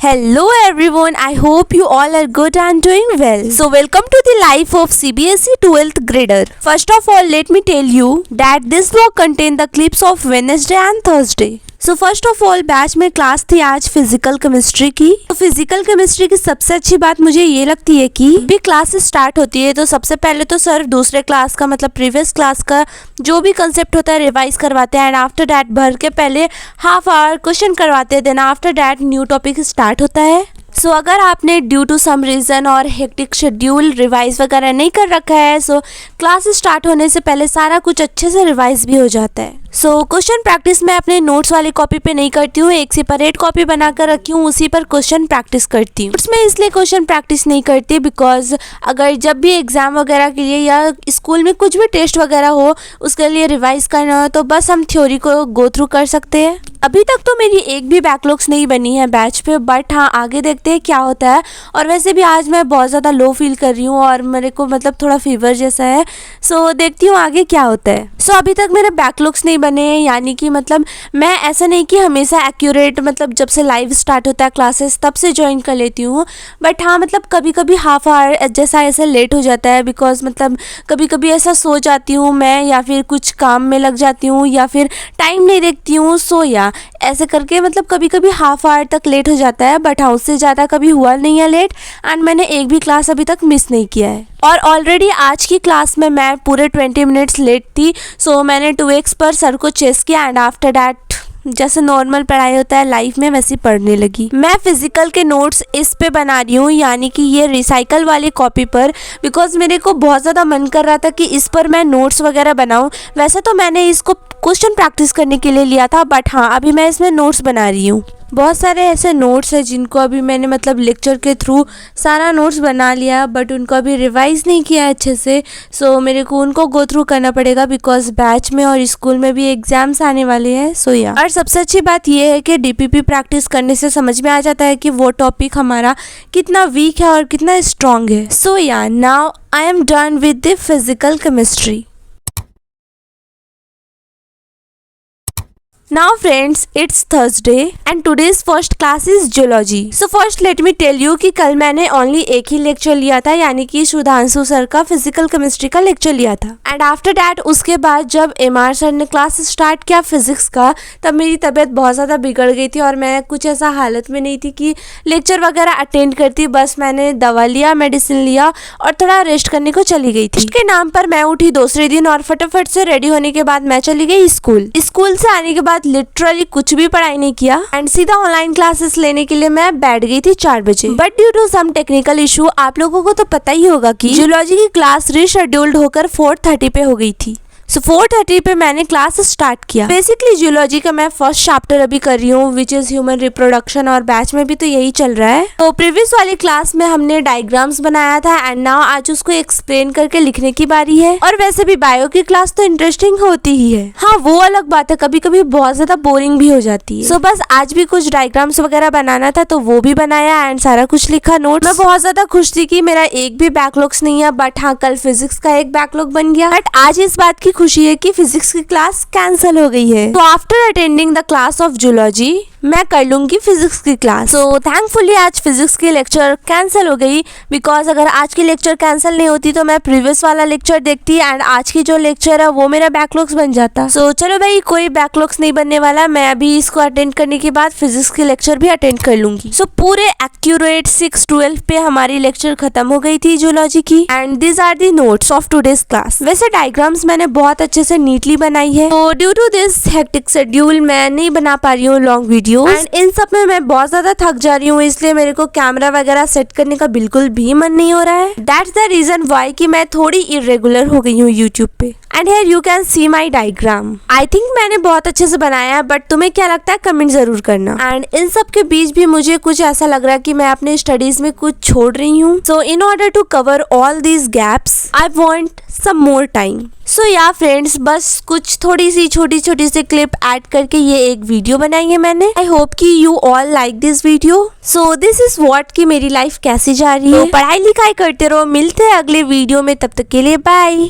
Hello everyone, I hope you all are good and doing well. So welcome to the life of CBSE 12th grader. First of all, let me tell you that this vlog contains the clips of Wednesday and Thursday. So first of all batch में class थी आज physical chemistry की। तो physical chemistry की सबसे अच्छी बात मुझे ये लगती है कि भी क्लास स्टार्ट होती है तो सबसे पहले तो सर दूसरे क्लास का मतलब प्रीवियस क्लास का जो भी कंसेप्ट होता है रिवाइज करवाते हैं एंड आफ्टर डैट भर के पहले हाफ आवर क्वेश्चन करवाते हैं, then after that new topic start होता है। सो अगर आपने ड्यू टू सम रीज़न और हेक्टिक शेड्यूल रिवाइज वगैरह नहीं कर रखा है सो क्लास स्टार्ट होने से पहले सारा कुछ अच्छे से रिवाइज भी हो जाता है। सो क्वेश्चन प्रैक्टिस मैं अपने नोट्स वाली कॉपी पे नहीं करती हूँ, एक सेपरेट कॉपी बनाकर रखी हूँ, उसी पर क्वेश्चन प्रैक्टिस करती हूँ। उसमें इसलिए क्वेश्चन प्रैक्टिस नहीं करती बिकॉज अगर जब भी एग्जाम वगैरह के लिए या स्कूल में कुछ भी टेस्ट वगैरह हो उसके लिए रिवाइज करना हो तो बस हम थ्योरी को गो थ्रू कर सकते हैं। अभी तक तो मेरी एक भी बैकलॉग्स नहीं बनी है बैच पे, बट हाँ आगे देखते हैं क्या होता है। और वैसे भी आज मैं बहुत ज़्यादा लो फील कर रही हूँ और मेरे को मतलब थोड़ा फीवर जैसा है, सो देखती हूँ आगे क्या होता है। सो अभी तक मेरे बैकलॉग्स नहीं बने हैं, यानी कि मतलब मैं ऐसा नहीं कि हमेशा एक्यूरेट मतलब जब से लाइव स्टार्ट होता है क्लासेस तब से ज्वाइन कर लेती हूँ, बट हाँ मतलब कभी कभी हाफ आवर जैसा ऐसा लेट हो जाता है बिकॉज मतलब कभी कभी ऐसा सो जाती हूँ मैं या फिर कुछ काम में लग जाती हूँ या फिर टाइम नहीं देखती हूँ, सो या ऐसे करके मतलब कभी कभी हाफ आवर तक लेट हो जाता है, बट हाँ उससे ज़्यादा कभी हुआ नहीं है लेट एंड मैंने एक भी क्लास अभी तक मिस नहीं किया है। और ऑलरेडी आज की क्लास में मैं पूरे 20 मिनट्स लेट थी, सो मैंने 2x पर सर को चेस किया एंड आफ्टर डैट जैसे नॉर्मल पढ़ाई होता है लाइफ में वैसे पढ़ने लगी। मैं फिजिकल के नोट्स इस पे बना रही हूँ, यानी कि ये रिसाइकल वाली कॉपी पर, बिकॉज मेरे को बहुत ज़्यादा मन कर रहा था कि इस पर मैं नोट्स वगैरह बनाऊँ। वैसे तो मैंने इसको क्वेश्चन प्रैक्टिस करने के लिए लिया था, बट हाँ अभी मैं इसमें नोट्स बना रही हूँ। बहुत सारे ऐसे नोट्स हैं जिनको अभी मैंने मतलब लेक्चर के थ्रू सारा नोट्स बना लिया, बट उनको अभी रिवाइज नहीं किया है अच्छे से, सो मेरे को उनको गो थ्रू करना पड़ेगा बिकॉज बैच में और स्कूल में भी एग्जाम्स आने वाले हैं। सो या और सबसे अच्छी बात यह है कि डीपीपी प्रैक्टिस करने से समझ में आ जाता है कि वो टॉपिक हमारा कितना वीक है और कितना स्ट्रॉन्ग है। सो या now I am done with the physical chemistry. Now friends, it's Thursday and today's first class is Geology. So first let me tell you कि कल मैंने only एक ही लेक्चर लिया था, यानी कि सुधांशु सर का फिजिकल केमिस्ट्री का लेक्चर लिया था एंड आफ्टर डैट उसके बाद जब MR सर ने क्लास स्टार्ट किया फिजिक्स का तब मेरी तबीयत बहुत ज़्यादा बिगड़ गई थी और मैं कुछ ऐसा हालत में नहीं थी कि लेक्चर वगैरह अटेंड करती। बस मैंने दवा लिया, मेडिसिन लिया और थोड़ा रेस्ट करने को चली गई थी। इसके नाम पर मैं उठी दूसरे दिन और फटाफट से रेडी होने के बाद मैं चली गई स्कूल से आने के बाद लिटरली कुछ भी पढ़ाई नहीं किया एंड सीधा ऑनलाइन क्लासेस लेने के लिए मैं बैठ गई थी 4 बजे। But due to some technical issue आप लोगों को तो पता ही होगा कि जियोलॉजी की क्लास रीशेड्यूल्ड होकर 4:30 पे हो गई थी। सो 4:30 पे मैंने क्लास स्टार्ट किया। बेसिकली जियोलॉजी का मैं फर्स्ट चैप्टर अभी कर रही हूँ विच इज ह्यूमन रिप्रोडक्शन और बैच में भी तो यही चल रहा है। तो प्रीवियस वाली क्लास में हमने डायग्राम्स बनाया था एंड नाउ आज उसको एक्सप्लेन करके लिखने की बारी है। और वैसे भी बायो की क्लास तो इंटरेस्टिंग होती ही है, हाँ वो अलग बात है, कभी कभी बहुत ज्यादा बोरिंग भी हो जाती है। सो बस आज भी कुछ डायग्राम्स वगैरह बनाना था तो वो भी बनाया एंड सारा कुछ लिखा नोट। मैं बहुत ज्यादा खुश थी कि मेरा एक भी बैकलॉग्स नहीं है, बट हाँ कल फिजिक्स का एक बैकलॉग बन गया। बट आज इस बात की खुशी है कि फिजिक्स की क्लास कैंसिल हो गई है, तो after attending the class of geology मैं कर लूंगी फिजिक्स की क्लास। सो थैंकफुली आज फिजिक्स की लेक्चर कैंसिल हो गई बिकॉज अगर आज की लेक्चर कैंसिल नहीं होती तो मैं प्रीवियस वाला लेक्चर देखती एंड आज की जो लेक्चर है वो मेरा बैकलॉग्स बन जाता। सो चलो भाई कोई बैकलॉग्स नहीं बनने वाला, मैं अभी इसको अटेंड करने के बाद फिजिक्स की लेक्चर भी अटेंड कर लूंगी। सो पूरे एक्यूरेट 6:12 पे हमारी लेक्चर खत्म हो गई थी जियोलॉजी की and this are the notes of today's class. वैसे डायग्राम्स मैंने बहुत अच्छे से नीटली बनाई है, तो due to this hectic schedule मैं नहीं बना पा रही हूँ लॉन्ग वीडियो एंड इन सब में मैं बहुत ज्यादा थक जा रही हूँ, इसलिए मेरे को कैमरा वगैरह सेट करने का बिल्कुल भी मन नहीं हो रहा है। दैट्स द रीजन वाई कि मैं थोड़ी इरेगुलर हो गई हूँ यूट्यूब पे। And here you can see my diagram. I think मैंने बहुत अच्छे से बनाया है, बट तुम्हें क्या लगता है कमेंट जरूर करना। एंड इन सब के बीच भी मुझे कुछ ऐसा लग रहा है कि मैं अपने स्टडीज में कुछ छोड़ रही हूँ। So in order to cover all these gaps I want some more time. So yeah friends बस कुछ थोड़ी सी छोटी छोटी सी क्लिप ऐड करके ये एक वीडियो बनाई है मैंने। आई होप कि you all like this video. So this is what कि मेरी लाइफ कैसी जा रही है। तो पढ़ाई लिखाई करते रहो, मिलते हैं अगले वीडियो में, तब तक के लिए बाय।